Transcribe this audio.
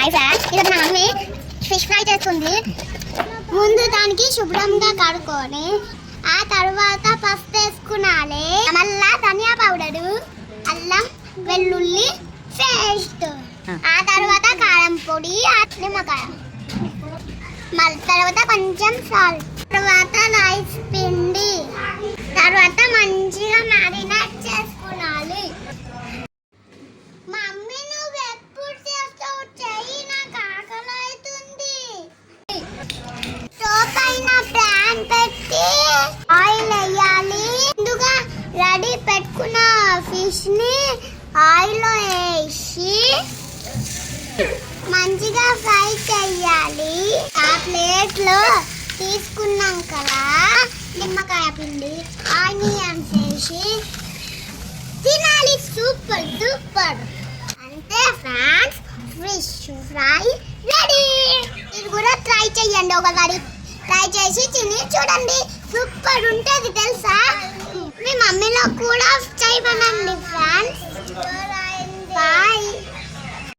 Hi friends, ఇది మా mummy fish fry చేస్తుంది. ముందు దానికి శుభ్రంగా కడుక్కొని ఆ తర్వాత పసుపు వేసుకునాలి, మళ్ళా ధనియా పౌడరు, అల్లం వెల్లుల్లి పేస్ట్, ఆ తర్వాత కారం పొడి, నిమ్మకాయ, మళ్ళీ తర్వాత కొంచెం సాల్ట్, తర్వాత రైస్ పిండి, తర్వాత మంచిగా మ్యారినేట్ చేసుకునాలి. మమ్మీ నువ్వు ఎప్పుడు చేస్తావు? చెయ్యి, నాకు ఆకలి అవుతుంది. స్టవ్ పైన ప్యాన్ పెట్టి ఆయిల్ వేయాలి. ముందుగా రెడీ పెట్టుకున్న ఫిష్ ని ఆయిల్ లో వేసి మంచిగా ఫ్రై చేయాలి. ఆ ప్లేట్ లో తీసుకున్నాం కదా నిమ్మకాయ పిండి, ఆనియన్స్ వేసి తినాలి. Super super. అంతే ఫ్రెండ్స్, ఫిష్ ఫ్రై రెడీ. మీరు కూడా ట్రై చేయండి, ఒకసారి ట్రై చేసి తిని చూడండి. సూపర్ ఉంటుంది తెలుసా. మీ మమ్మీలో కూడా చేయమన్నా